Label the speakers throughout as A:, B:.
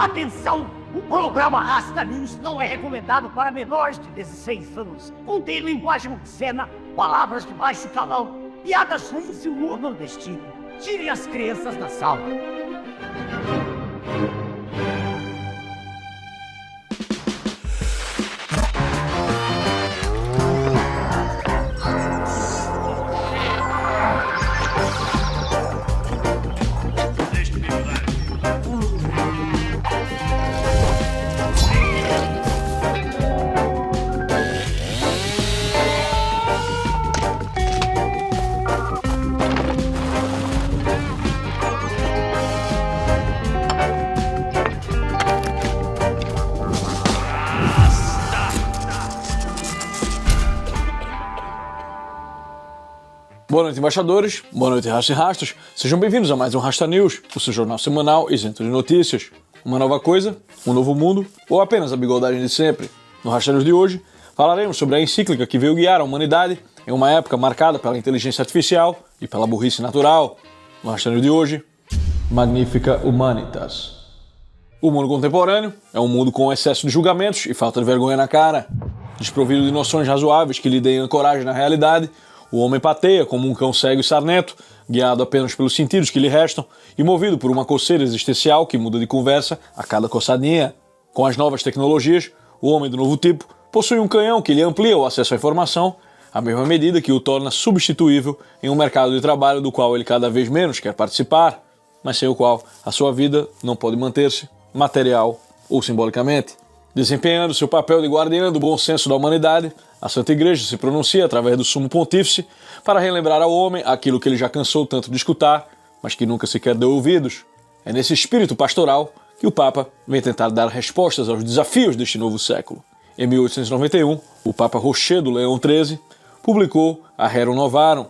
A: Atenção! O programa Rasta News não é recomendado para menores de 16 anos. Contém linguagem obscena, palavras de baixo calão, piadas ruins e humor nordestino. Tire as crianças da sala.
B: Boa noite, embaixadores. Boa noite, Rasta e Rastas. Sejam bem-vindos a mais um Rasta News, o seu jornal semanal isento de notícias. Uma nova coisa, um novo mundo ou apenas a bigodagem de sempre? No Rasta News de hoje, falaremos sobre a encíclica que veio guiar a humanidade em uma época marcada pela inteligência artificial e pela burrice natural. No Rasta News de hoje, Magnifica Humanitas. O mundo contemporâneo é um mundo com excesso de julgamentos e falta de vergonha na cara. Desprovido de noções razoáveis que lhe deem ancoragem na realidade, o homem pateia como um cão cego e sarnento, guiado apenas pelos sentidos que lhe restam e movido por uma coceira existencial que muda de conversa a cada coçadinha. Com as novas tecnologias, o homem do novo tipo possui um canhão que lhe amplia o acesso à informação, à mesma medida que o torna substituível em um mercado de trabalho do qual ele cada vez menos quer participar, mas sem o qual a sua vida não pode manter-se, material ou simbolicamente. Desempenhando seu papel de guardiã do bom senso da humanidade, a Santa Igreja se pronuncia através do Sumo Pontífice para relembrar ao homem aquilo que ele já cansou tanto de escutar, mas que nunca sequer deu ouvidos. É nesse espírito pastoral que o Papa vem tentar dar respostas aos desafios deste novo século. Em 1891, o Papa Rochedo Leão XIII publicou a Rerum Novarum,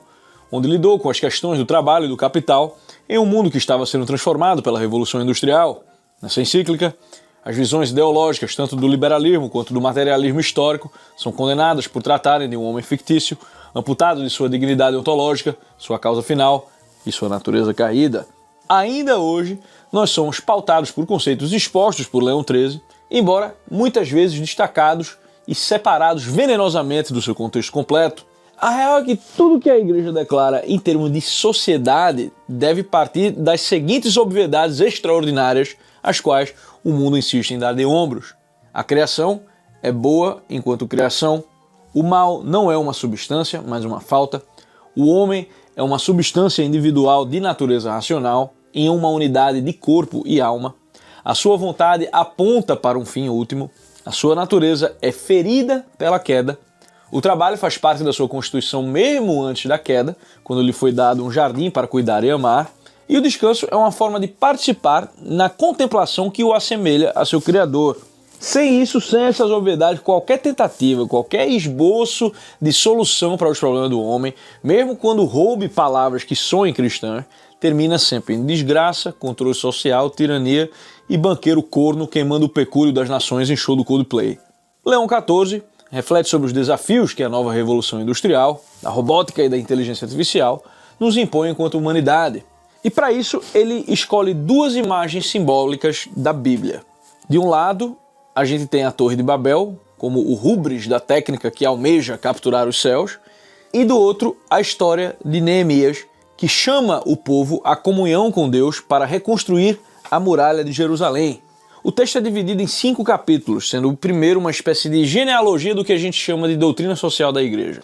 B: onde lidou com as questões do trabalho e do capital em um mundo que estava sendo transformado pela Revolução Industrial. Nessa encíclica, as visões ideológicas, tanto do liberalismo quanto do materialismo histórico, são condenadas por tratarem de um homem fictício, amputado de sua dignidade ontológica, sua causa final e sua natureza caída. Ainda hoje, nós somos pautados por conceitos expostos por Leão XIII, embora muitas vezes destacados e separados venenosamente do seu contexto completo. A real é que tudo que a Igreja declara em termos de sociedade deve partir das seguintes obviedades extraordinárias, as quais o mundo insiste em dar de ombros. A criação é boa enquanto criação. O mal não é uma substância, mas uma falta. O homem é uma substância individual de natureza racional, em uma unidade de corpo e alma. A sua vontade aponta para um fim último. A sua natureza é ferida pela queda. O trabalho faz parte da sua constituição mesmo antes da queda, quando lhe foi dado um jardim para cuidar e amar. E o descanso é uma forma de participar na contemplação que o assemelha a seu Criador. Sem isso, sem essas obviedades, qualquer tentativa, qualquer esboço de solução para os problemas do homem, mesmo quando roube palavras que soem cristãs, termina sempre em desgraça, controle social, tirania e banqueiro corno queimando o pecúlio das nações em show do Coldplay. Leão XIV reflete sobre os desafios que a nova revolução industrial, da robótica e da inteligência artificial nos impõe enquanto humanidade. E para isso ele escolhe duas imagens simbólicas da Bíblia. De um lado, a gente tem a Torre de Babel, como o rubris da técnica que almeja capturar os céus, e do outro, a história de Neemias, que chama o povo à comunhão com Deus para reconstruir a muralha de Jerusalém. O texto é dividido em 5 capítulos, sendo o primeiro uma espécie de genealogia do que a gente chama de doutrina social da Igreja.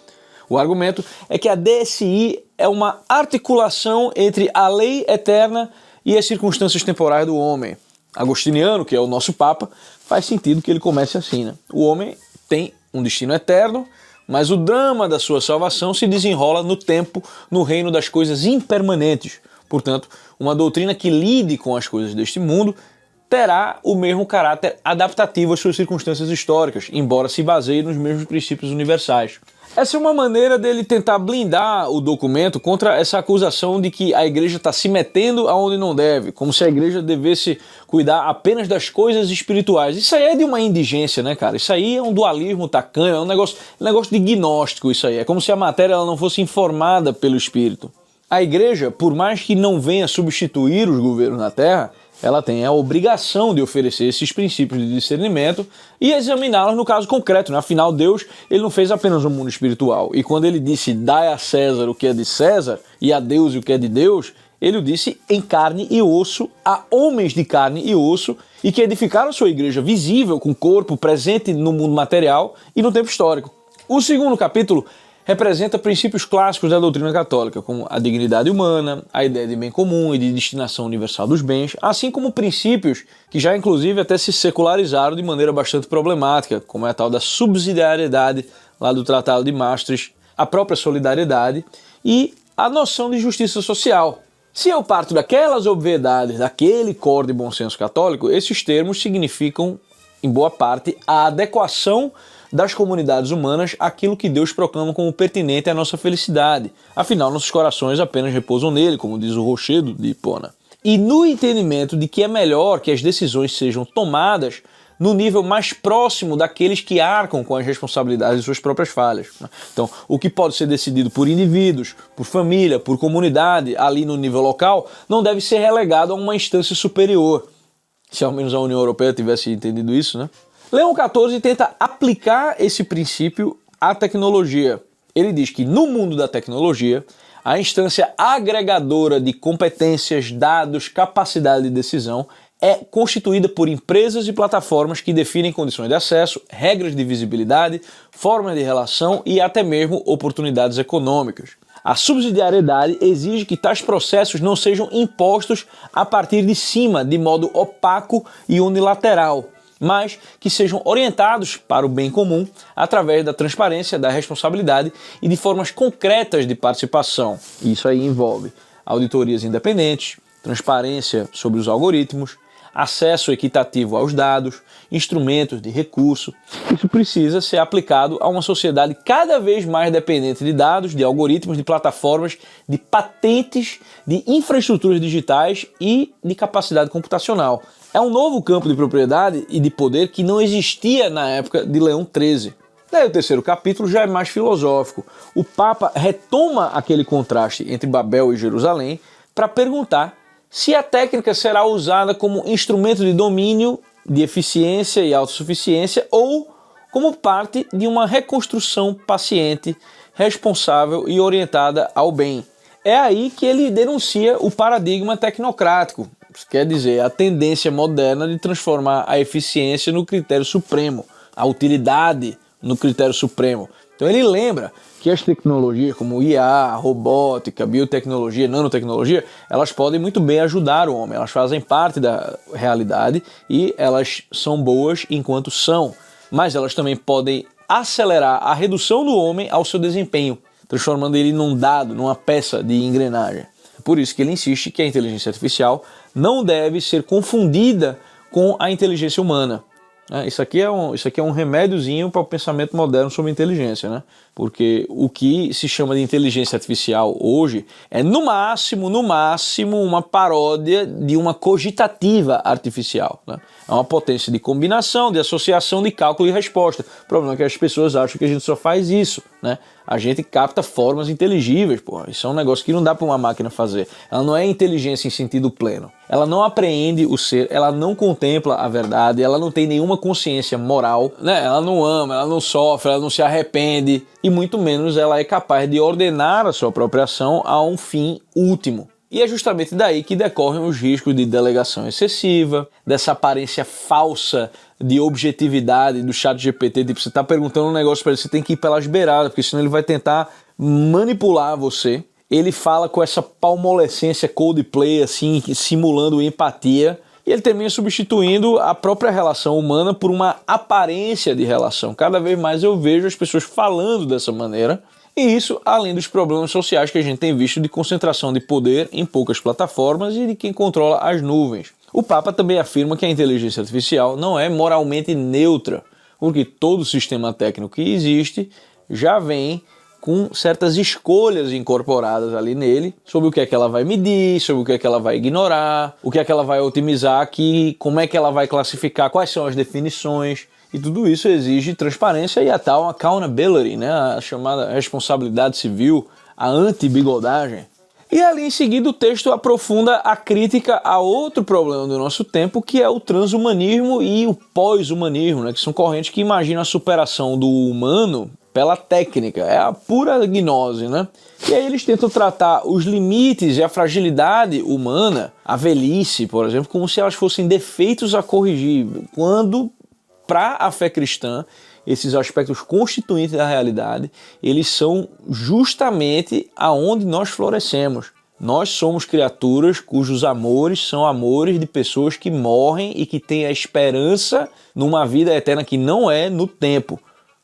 B: O argumento é que a DSI é uma articulação entre a lei eterna e as circunstâncias temporais do homem. Agostiniano, que é o nosso Papa, faz sentido que ele comece assim, né? O homem tem um destino eterno, mas o drama da sua salvação se desenrola no tempo, no reino das coisas impermanentes. Portanto, uma doutrina que lide com as coisas deste mundo terá o mesmo caráter adaptativo às suas circunstâncias históricas, embora se baseie nos mesmos princípios universais. Essa é uma maneira dele tentar blindar o documento contra essa acusação de que a igreja está se metendo aonde não deve, como se a igreja devesse cuidar apenas das coisas espirituais. Isso aí é de uma indigência, né, cara? Isso aí é um dualismo tacanho, é um negócio de gnóstico isso aí. É como se a matéria ela não fosse informada pelo espírito. A igreja, por mais que não venha substituir os governos na Terra, ela tem a obrigação de oferecer esses princípios de discernimento e examiná-los no caso concreto, né? Afinal, Deus, ele não fez apenas um mundo espiritual. E quando ele disse, dai a César o que é de César e a Deus o que é de Deus, ele o disse em carne e osso, a homens de carne e osso, e que edificaram sua igreja visível, com corpo presente no mundo material e no tempo histórico. O segundo capítulo representa princípios clássicos da doutrina católica, como a dignidade humana, a ideia de bem comum e de destinação universal dos bens, assim como princípios que já inclusive até se secularizaram de maneira bastante problemática, como é a tal da subsidiariedade lá do Tratado de Maastricht, a própria solidariedade e a noção de justiça social. Se eu parto daquelas obviedades, daquele core de bom senso católico, esses termos significam, em boa parte, a adequação das comunidades humanas àquilo que Deus proclama como pertinente à nossa felicidade. Afinal, nossos corações apenas repousam nele, como diz o Rochedo de Hipona. E no entendimento de que é melhor que as decisões sejam tomadas no nível mais próximo daqueles que arcam com as responsabilidades de suas próprias falhas. Então, o que pode ser decidido por indivíduos, por família, por comunidade, ali no nível local, não deve ser relegado a uma instância superior. Se ao menos a União Europeia tivesse entendido isso, né? Leão XIV tenta aplicar esse princípio à tecnologia. Ele diz que no mundo da tecnologia, a instância agregadora de competências, dados, capacidade de decisão é constituída por empresas e plataformas que definem condições de acesso, regras de visibilidade, formas de relação e até mesmo oportunidades econômicas. A subsidiariedade exige que tais processos não sejam impostos a partir de cima, de modo opaco e unilateral, mas que sejam orientados para o bem comum através da transparência, da responsabilidade e de formas concretas de participação. Isso aí envolve auditorias independentes, transparência sobre os algoritmos, acesso equitativo aos dados, instrumentos de recurso. Isso precisa ser aplicado a uma sociedade cada vez mais dependente de dados, de algoritmos, de plataformas, de patentes, de infraestruturas digitais e de capacidade computacional. É um novo campo de propriedade e de poder que não existia na época de Leão XIII. Daí o terceiro capítulo já é mais filosófico. O Papa retoma aquele contraste entre Babel e Jerusalém para perguntar se a técnica será usada como instrumento de domínio, de eficiência e autossuficiência ou como parte de uma reconstrução paciente, responsável e orientada ao bem. É aí que ele denuncia o paradigma tecnocrático, quer dizer, a tendência moderna de transformar a eficiência no critério supremo, a utilidade no critério supremo. Então ele lembra que as tecnologias como IA, robótica, biotecnologia, nanotecnologia, elas podem muito bem ajudar o homem, elas fazem parte da realidade e elas são boas enquanto são, mas elas também podem acelerar a redução do homem ao seu desempenho, transformando ele num dado, numa peça de engrenagem. Por isso que ele insiste que a inteligência artificial não deve ser confundida com a inteligência humana. Isso aqui é um remédiozinho para o pensamento moderno sobre inteligência, né? Porque o que se chama de inteligência artificial hoje é no máximo uma paródia de uma cogitativa artificial, né? É uma potência de combinação, de associação, de cálculo e resposta. O problema é que as pessoas acham que a gente só faz isso, né? A gente capta formas inteligíveis, pô. Isso é um negócio que não dá para uma máquina fazer. Ela não é inteligência em sentido pleno. Ela não apreende o ser, ela não contempla a verdade, ela não tem nenhuma consciência moral, né? Ela não ama, ela não sofre, ela não se arrepende e muito menos ela é capaz de ordenar a sua própria ação a um fim último. E é justamente daí que decorrem os riscos de delegação excessiva, dessa aparência falsa de objetividade do ChatGPT, tipo, você está perguntando um negócio para ele, você tem que ir pelas beiradas, porque senão ele vai tentar manipular você. Ele fala com essa palmolescência Coldplay, assim, simulando empatia, e ele termina substituindo a própria relação humana por uma aparência de relação. Cada vez mais eu vejo as pessoas falando dessa maneira, e isso além dos problemas sociais que a gente tem visto de concentração de poder em poucas plataformas e de quem controla as nuvens. O Papa também afirma que a inteligência artificial não é moralmente neutra, porque todo sistema técnico que existe já vem com certas escolhas incorporadas ali nele, sobre o que é que ela vai medir, sobre o que é que ela vai ignorar, o que é que ela vai otimizar aqui, como é que ela vai classificar, quais são as definições, e tudo isso exige transparência e a tal accountability, né? A chamada responsabilidade civil, a anti-bigodagem. E ali em seguida o texto aprofunda a crítica a outro problema do nosso tempo, que é o transhumanismo e o pós-humanismo, né? Que são correntes que imaginam a superação do humano pela técnica, é a pura gnose, né? E aí eles tentam tratar os limites e a fragilidade humana, a velhice, por exemplo, como se elas fossem defeitos a corrigir, quando, para a fé cristã, esses aspectos constituintes da realidade, eles são justamente aonde nós florescemos. Nós somos criaturas cujos amores são amores de pessoas que morrem e que têm a esperança numa vida eterna que não é no tempo.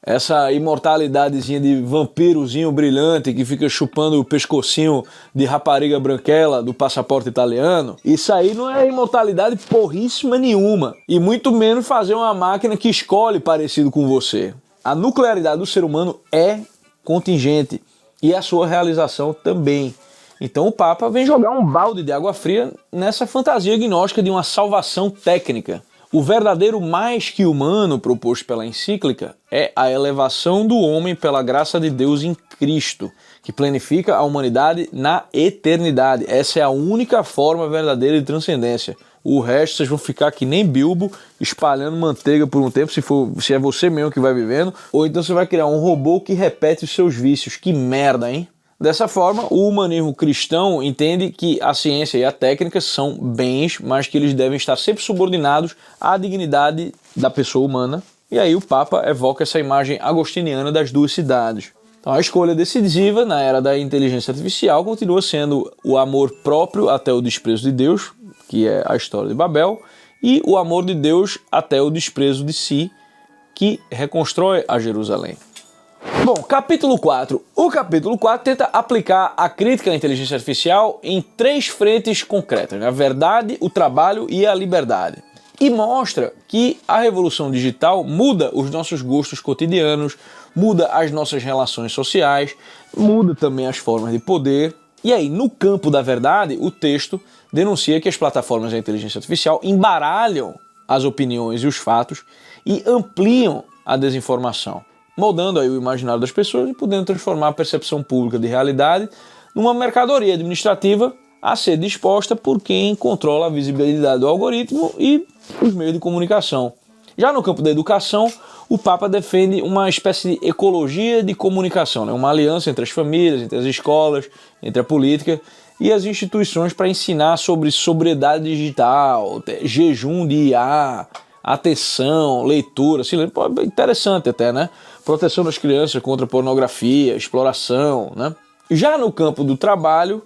B: Essa imortalidadezinha de vampirozinho brilhante que fica chupando o pescocinho de rapariga branquela do passaporte italiano, isso aí não é imortalidade porríssima nenhuma. E muito menos fazer uma máquina que escolhe parecido com você. A nuclearidade do ser humano é contingente e a sua realização também. Então o Papa vem jogar um balde de água fria nessa fantasia gnóstica de uma salvação técnica. O verdadeiro mais que humano proposto pela encíclica é a elevação do homem pela graça de Deus em Cristo, que planifica a humanidade na eternidade. Essa é a única forma verdadeira de transcendência. O resto vocês vão ficar que nem Bilbo, espalhando manteiga por um tempo, se é você mesmo que vai vivendo, ou então você vai criar um robô que repete os seus vícios. Que merda, hein? Dessa forma, o humanismo cristão entende que a ciência e a técnica são bens, mas que eles devem estar sempre subordinados à dignidade da pessoa humana. E aí o Papa evoca essa imagem agostiniana das duas cidades. Então a escolha decisiva na era da inteligência artificial continua sendo o amor próprio até o desprezo de Deus, que é a história de Babel, e o amor de Deus até o desprezo de si, que reconstrói a Jerusalém. Bom, capítulo 4. O capítulo 4 tenta aplicar a crítica à inteligência artificial em 3 frentes concretas, né? A verdade, o trabalho e a liberdade. E mostra que a revolução digital muda os nossos gostos cotidianos, muda as nossas relações sociais, muda também as formas de poder. E aí, no campo da verdade, o texto denuncia que as plataformas da inteligência artificial embaralham as opiniões e os fatos e ampliam a desinformação, moldando aí o imaginário das pessoas e podendo transformar a percepção pública de realidade numa mercadoria administrativa a ser disposta por quem controla a visibilidade do algoritmo e os meios de comunicação. Já no campo da educação, o Papa defende uma espécie de ecologia de comunicação, né? Uma aliança entre as famílias, entre as escolas, entre a política e as instituições para ensinar sobre sobriedade digital, jejum de IA, atenção, leitura, silêncio, interessante até, né? Proteção das crianças contra pornografia, exploração, né? Já no campo do trabalho,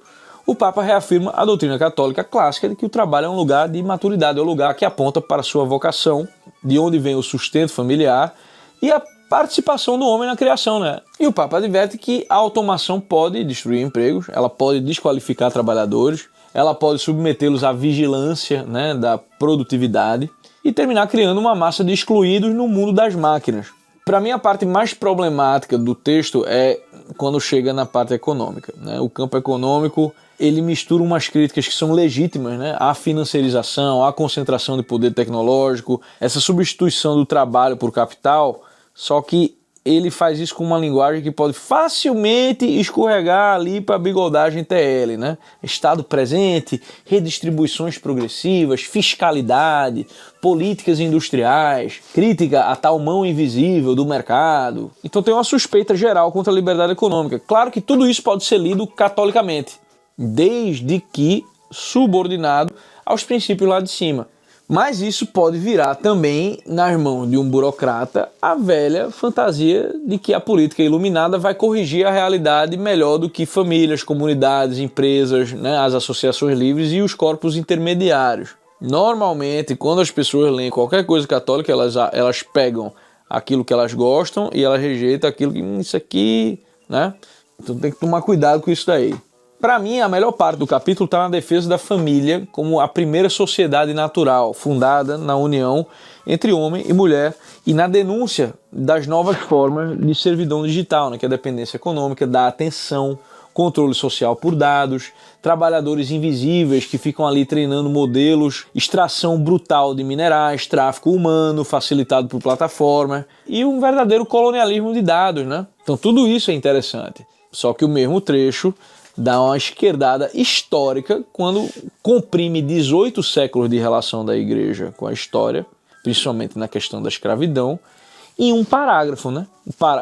B: o Papa reafirma a doutrina católica clássica de que o trabalho é um lugar de maturidade, é um lugar que aponta para a sua vocação, de onde vem o sustento familiar e a participação do homem na criação, né? E o Papa adverte que a automação pode destruir empregos, ela pode desqualificar trabalhadores, ela pode submetê-los à vigilância, né, da produtividade e terminar criando uma massa de excluídos no mundo das máquinas. Para mim, a parte mais problemática do texto é quando chega na parte econômica, né? O campo econômico, ele mistura umas críticas que são legítimas, né? À financiarização, à concentração de poder tecnológico, essa substituição do trabalho por capital, só que ele faz isso com uma linguagem que pode facilmente escorregar ali para a bigodagem TL, né? Estado presente, redistribuições progressivas, fiscalidade, políticas industriais, crítica à tal mão invisível do mercado. Então tem uma suspeita geral contra a liberdade econômica. Claro que tudo isso pode ser lido catolicamente, desde que subordinado aos princípios lá de cima. Mas isso pode virar também, nas mãos de um burocrata, a velha fantasia de que a política iluminada vai corrigir a realidade melhor do que famílias, comunidades, empresas, né, as associações livres e os corpos intermediários. Normalmente, quando as pessoas leem qualquer coisa católica, elas pegam aquilo que elas gostam e elas rejeitam aquilo que isso aqui, né? Então tem que tomar cuidado com isso daí. Para mim, a melhor parte do capítulo está na defesa da família como a primeira sociedade natural, fundada na união entre homem e mulher, e na denúncia das novas formas de servidão digital, né, que é a dependência econômica, da atenção, controle social por dados, trabalhadores invisíveis que ficam ali treinando modelos, extração brutal de minerais, tráfico humano facilitado por plataforma e um verdadeiro colonialismo de dados, né? Então tudo isso é interessante. Só que o mesmo trecho dá uma esquerdada histórica quando comprime 18 séculos de relação da igreja com a história, principalmente na questão da escravidão, em um parágrafo, né?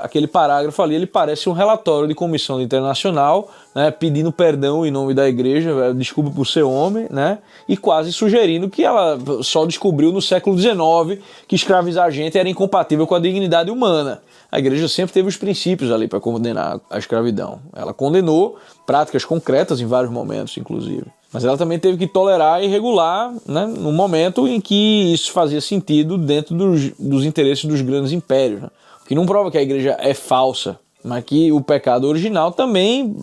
B: Aquele parágrafo ali, ele parece um relatório de comissão internacional, né? Pedindo perdão em nome da igreja, desculpa por ser homem, né? E quase sugerindo que ela só descobriu no século XIX que escravizar a gente era incompatível com a dignidade humana. A igreja sempre teve os princípios ali para condenar a escravidão. Ela condenou práticas concretas em vários momentos, inclusive. Mas ela também teve que tolerar e regular, né, no momento em que isso fazia sentido dentro dos interesses dos grandes impérios. Né? O que não prova que a igreja é falsa, mas que o pecado original também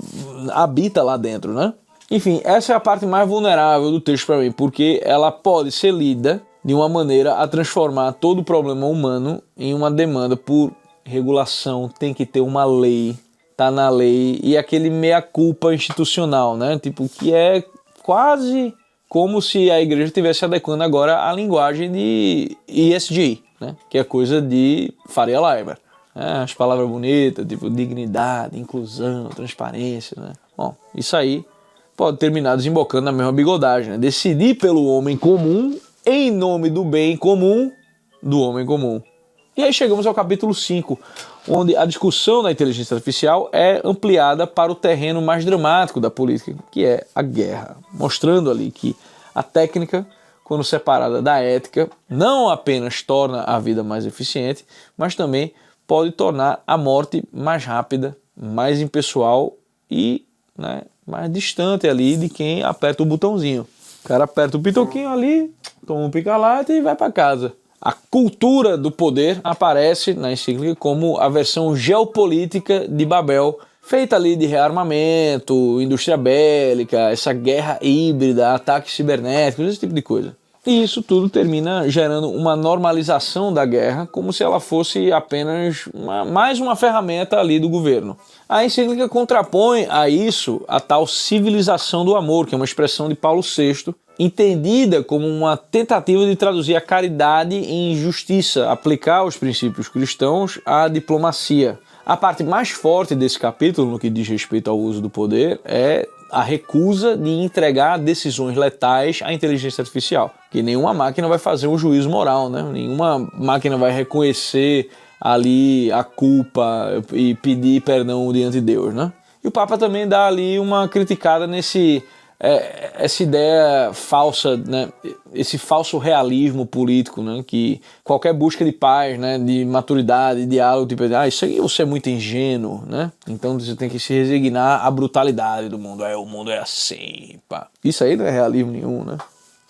B: habita lá dentro. Né? Enfim, essa é a parte mais vulnerável do texto para mim, porque ela pode ser lida de uma maneira a transformar todo o problema humano em uma demanda por regulação, tem que ter uma lei, tá na lei, e aquele meia-culpa institucional, né? Tipo, que é quase como se a igreja estivesse adequando agora a linguagem de ESG, né? Que é coisa de Faria Limer. Né? As palavras bonitas, tipo dignidade, inclusão, transparência, né? Bom, isso aí pode terminar desembocando na mesma bigodagem, né? Decidir pelo homem comum em nome do bem comum do homem comum. E aí chegamos ao capítulo 5, onde a discussão da inteligência artificial é ampliada para o terreno mais dramático da política, que é a guerra, mostrando ali que a técnica, quando separada da ética, não apenas torna a vida mais eficiente, mas também pode tornar a morte mais rápida, mais impessoal e, né, mais distante ali de quem aperta o botãozinho. O cara aperta o pitoquinho ali, toma um pica-lata e vai para casa. A cultura do poder aparece na encíclica como a versão geopolítica de Babel, feita ali de rearmamento, indústria bélica, essa guerra híbrida, ataques cibernéticos, esse tipo de coisa. E isso tudo termina gerando uma normalização da guerra, como se ela fosse apenas mais uma ferramenta ali do governo. A encíclica contrapõe a isso a tal civilização do amor, que é uma expressão de Paulo VI, entendida como uma tentativa de traduzir a caridade em justiça, aplicar os princípios cristãos à diplomacia. A parte mais forte desse capítulo, no que diz respeito ao uso do poder, é a recusa de entregar decisões letais à inteligência artificial. Que nenhuma máquina vai fazer um juízo moral, né? Nenhuma máquina vai reconhecer ali a culpa e pedir perdão diante de Deus, né? E o Papa também dá ali uma criticada essa ideia falsa, né? Esse falso realismo político, né? Que qualquer busca de paz, né? De maturidade, de diálogo, tipo, isso aí você é muito ingênuo, né? Então você tem que se resignar à brutalidade do mundo. O mundo é assim, pá. Isso aí não é realismo nenhum, né?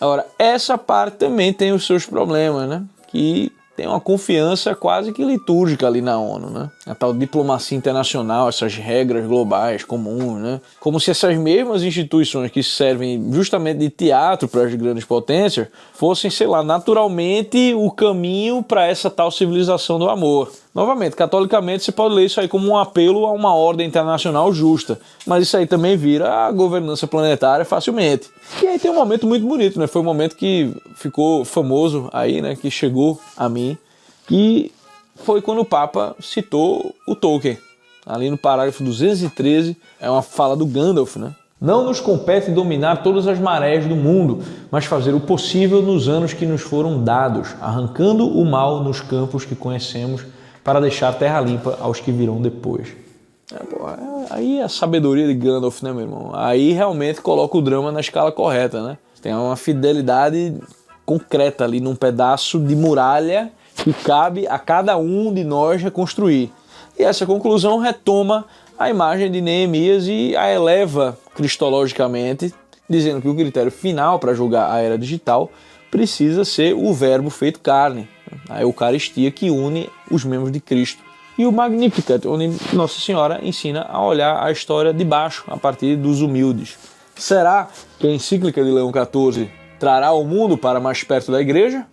B: Agora, essa parte também tem os seus problemas, né? Que tem uma confiança quase que litúrgica ali na ONU, né? A tal diplomacia internacional, essas regras globais comuns, né? Como se essas mesmas instituições que servem justamente de teatro para as grandes potências fossem, sei lá, naturalmente o caminho para essa tal civilização do amor. Novamente, catolicamente, você pode ler isso aí como um apelo a uma ordem internacional justa, mas isso aí também vira a governança planetária facilmente. E aí tem um momento muito bonito, né? Foi um momento que ficou famoso aí, né? Que chegou a mim, que foi quando o Papa citou o Tolkien. Ali no parágrafo 213, é uma fala do Gandalf, né? Não nos compete dominar todas as marés do mundo, mas fazer o possível nos anos que nos foram dados, arrancando o mal nos campos que conhecemos, para deixar terra limpa aos que virão depois. Aí a sabedoria de Gandalf, né, meu irmão? Aí realmente coloca o drama na escala correta, né? Tem uma fidelidade concreta ali num pedaço de muralha que cabe a cada um de nós reconstruir. E essa conclusão retoma a imagem de Neemias e a eleva cristologicamente, dizendo que o critério final para julgar a era digital precisa ser o verbo feito carne, a Eucaristia que une os membros de Cristo. E o Magnificat, onde Nossa Senhora ensina a olhar a história de baixo, a partir dos humildes. Será que a encíclica de Leão XIV trará o mundo para mais perto da igreja?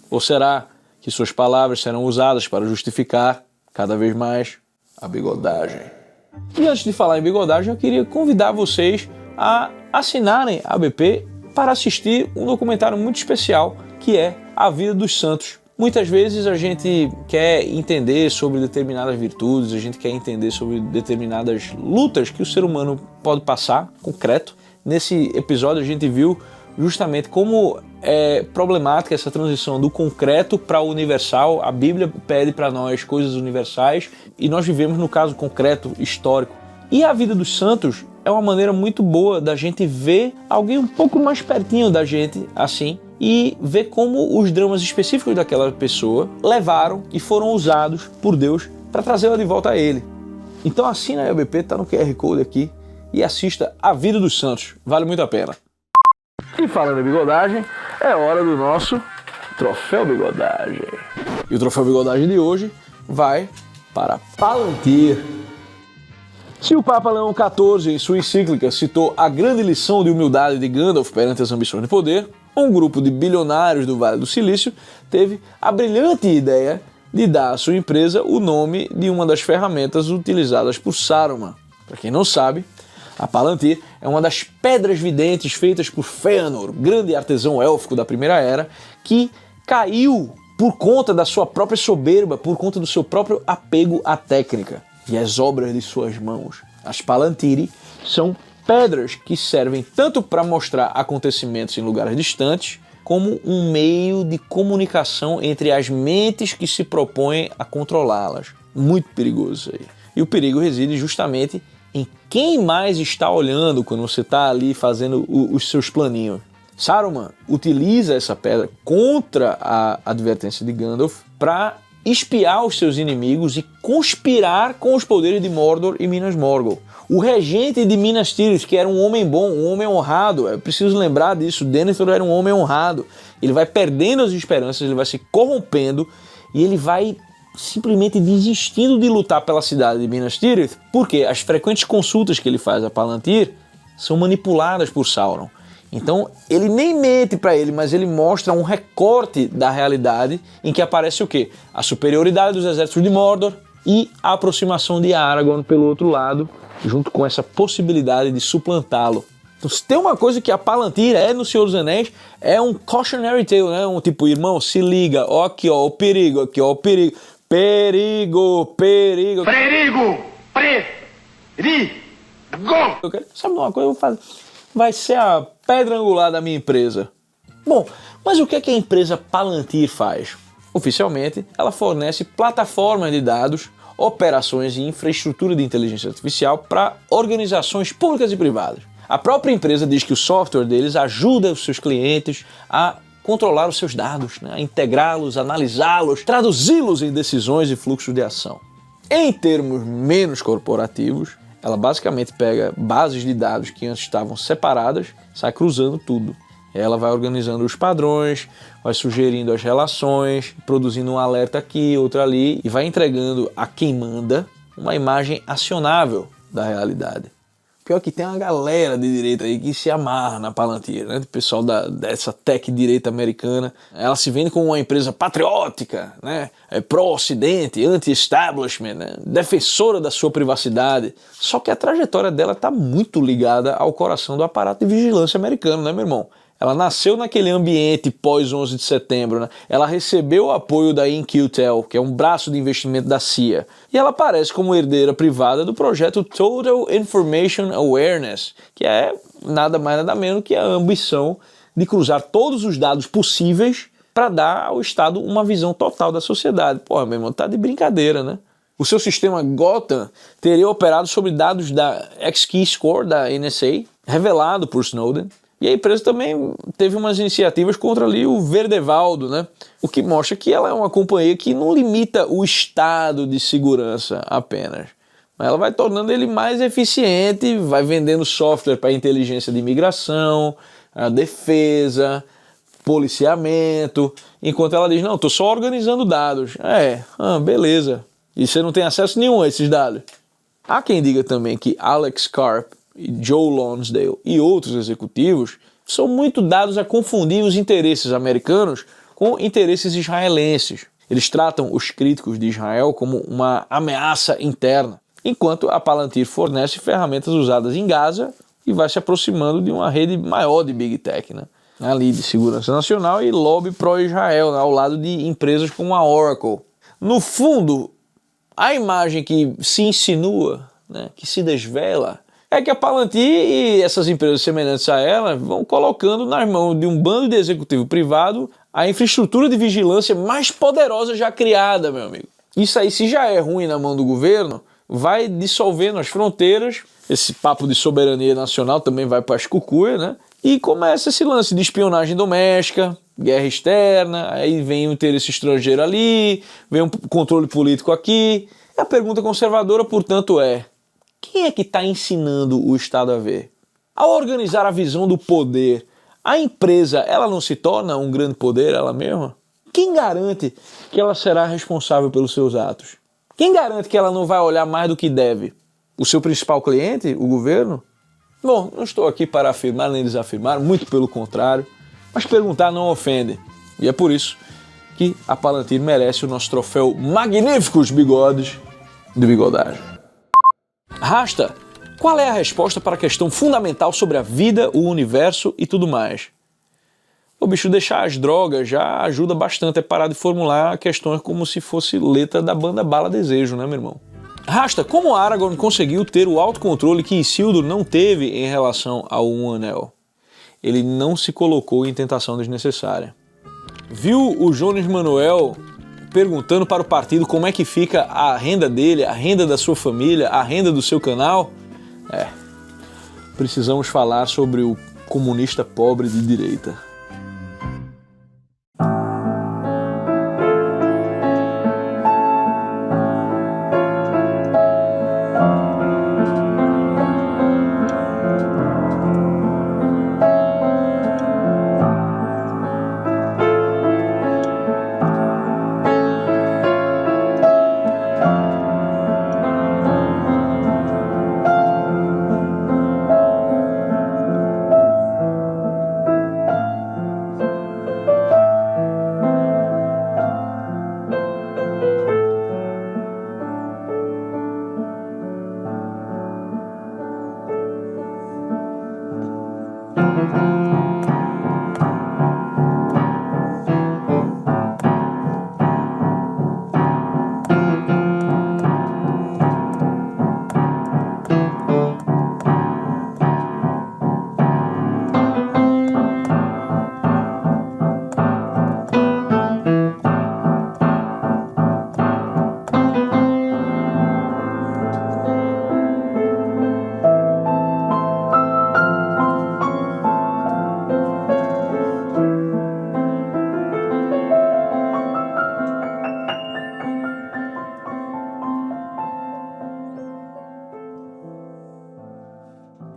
B: Ou será que suas palavras serão usadas para justificar cada vez mais a bigodagem? E antes de falar em bigodagem, eu queria convidar vocês a assinarem a ABP para assistir um documentário muito especial que é A Vida dos Santos, Muitas vezes a gente quer entender sobre determinadas virtudes, a gente quer entender sobre determinadas lutas que o ser humano pode passar, concreto. Nesse episódio a gente viu justamente como é problemática essa transição do concreto para o universal. A Bíblia pede para nós coisas universais e nós vivemos no caso concreto, histórico. E a vida dos santos é uma maneira muito boa da gente ver alguém um pouco mais pertinho da gente, assim, e ver como os dramas específicos daquela pessoa levaram e foram usados por Deus para trazê-la de volta a Ele. Então assina a EBP, tá no QR Code aqui, e assista A Vida dos Santos, vale muito a pena. E falando em bigodagem, é hora do nosso Troféu Bigodagem. E o Troféu Bigodagem de hoje vai para Palantir. Se o Papa Leão XIV, em sua encíclica, citou a grande lição de humildade de Gandalf perante as ambições de poder, um grupo de bilionários do Vale do Silício teve a brilhante ideia de dar à sua empresa o nome de uma das ferramentas utilizadas por Saruman. Para quem não sabe, a Palantir é uma das pedras videntes feitas por Fëanor, grande artesão élfico da Primeira Era, que caiu por conta da sua própria soberba, por conta do seu próprio apego à técnica e às obras de suas mãos. As Palantiri são pedras que servem tanto para mostrar acontecimentos em lugares distantes, como um meio de comunicação entre as mentes que se propõem a controlá-las. Muito perigoso isso aí. E o perigo reside justamente em quem mais está olhando quando você está ali fazendo os seus planinhos. Saruman utiliza essa pedra contra a advertência de Gandalf para espiar os seus inimigos e conspirar com os poderes de Mordor e Minas Morgul. O regente de Minas Tirith, que era um homem bom, um homem honrado, é preciso lembrar disso, Denethor era um homem honrado, ele vai perdendo as esperanças, ele vai se corrompendo e ele vai simplesmente desistindo de lutar pela cidade de Minas Tirith, porque as frequentes consultas que ele faz a Palantir são manipuladas por Sauron. Então ele nem mente para ele, mas ele mostra um recorte da realidade em que aparece o quê? A superioridade dos exércitos de Mordor e a aproximação de Aragorn pelo outro lado, junto com essa possibilidade de suplantá-lo. Então se tem uma coisa que a Palantir é no Senhor dos Anéis, é um cautionary tale, né? Um tipo, irmão, se liga, ó aqui ó o perigo, aqui ó o perigo. Perigo, perigo.
A: Perigo! Perigo!
B: Sabe uma coisa? Eu vou fazer. Vai ser a pedra angular da minha empresa. Bom, mas o que é que a empresa Palantir faz? Oficialmente, ela fornece plataformas de dados, operações e infraestrutura de inteligência artificial para organizações públicas e privadas. A própria empresa diz que o software deles ajuda os seus clientes a controlar os seus dados, né? A integrá-los, analisá-los, traduzi-los em decisões e fluxos de ação. Em termos menos corporativos, ela basicamente pega bases de dados que antes estavam separadas, sai cruzando tudo. Ela vai organizando os padrões, vai sugerindo as relações, produzindo um alerta aqui, outro ali, e vai entregando a quem manda uma imagem acionável da realidade. Pior que tem uma galera de direita aí que se amarra na Palantir, né? O pessoal dessa tech direita americana. Ela se vende como uma empresa patriótica, né? Pró-ocidente, anti-establishment, né? Defensora da sua privacidade. Só que a trajetória dela está muito ligada ao coração do aparato de vigilância americano, né, meu irmão? Ela nasceu naquele ambiente pós-11 de setembro, né? Ela recebeu o apoio da In-Q-Tel, que é um braço de investimento da CIA. E ela aparece como herdeira privada do projeto Total Information Awareness, que é nada mais nada menos que a ambição de cruzar todos os dados possíveis para dar ao Estado uma visão total da sociedade. Pô, meu irmão, tá de brincadeira, né? O seu sistema Gotham teria operado sobre dados da X-Keyscore da NSA, revelado por Snowden. E a empresa também teve umas iniciativas contra ali o Verdevaldo, né? O que mostra que ela é uma companhia que não limita o estado de segurança apenas. Mas ela vai tornando ele mais eficiente, vai vendendo software para inteligência de imigração, a defesa, policiamento, enquanto ela diz, não, estou só organizando dados. Beleza. E você não tem acesso nenhum a esses dados. Há quem diga também que Alex Karp, Joe Lonsdale e outros executivos são muito dados a confundir os interesses americanos com interesses israelenses. Eles tratam os críticos de Israel como uma ameaça interna, enquanto a Palantir fornece ferramentas usadas em Gaza e vai se aproximando de uma rede maior de Big Tech, né? ali de segurança nacional e lobby pró-Israel, né, ao lado de empresas como a Oracle. No fundo, a imagem que se insinua, né, que se desvela, é que a Palantir e essas empresas semelhantes a ela vão colocando nas mãos de um bando de executivo privado a infraestrutura de vigilância mais poderosa já criada, meu amigo. Isso aí, se já é ruim na mão do governo, vai dissolvendo as fronteiras, esse papo de soberania nacional também vai para as cucuias, né? E começa esse lance de espionagem doméstica, guerra externa, aí vem o interesse estrangeiro ali, vem um controle político aqui. E a pergunta conservadora, portanto, é: quem é que está ensinando o Estado a ver? Ao organizar a visão do poder, a empresa, ela não se torna um grande poder ela mesma? Quem garante que ela será responsável pelos seus atos? Quem garante que ela não vai olhar mais do que deve? O seu principal cliente, o governo? Bom, não estou aqui para afirmar nem desafirmar, muito pelo contrário, mas perguntar não ofende. E é por isso que a Palantir merece o nosso troféu Magníficos Bigodes de Bigodagem. Rasta, qual é a resposta para a questão fundamental sobre a vida, o universo e tudo mais? O bicho, deixar as drogas já ajuda bastante a parar de formular questões como se fosse letra da banda Bala Desejo, né, meu irmão? Rasta, como Aragorn conseguiu ter o autocontrole que Isildur não teve em relação ao Um Anel? Ele não se colocou em tentação desnecessária. Viu o Jones Manuel perguntando para o partido como é que fica a renda dele, a renda da sua família, a renda do seu canal? Precisamos falar sobre o comunista pobre de direita.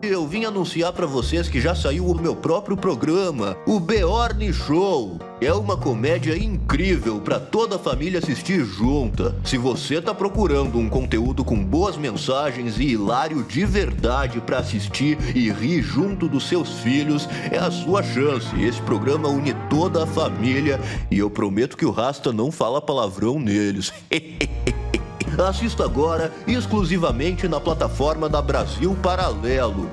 C: Eu vim anunciar pra vocês que já saiu o meu próprio programa, o Beorn Show. É uma comédia incrível pra toda a família assistir junta. Se você tá procurando um conteúdo com boas mensagens e hilário de verdade pra assistir e rir junto dos seus filhos, é a sua chance. Esse programa une toda a família e eu prometo que o Rasta não fala palavrão neles. Assista agora exclusivamente na plataforma da Brasil Paralelo.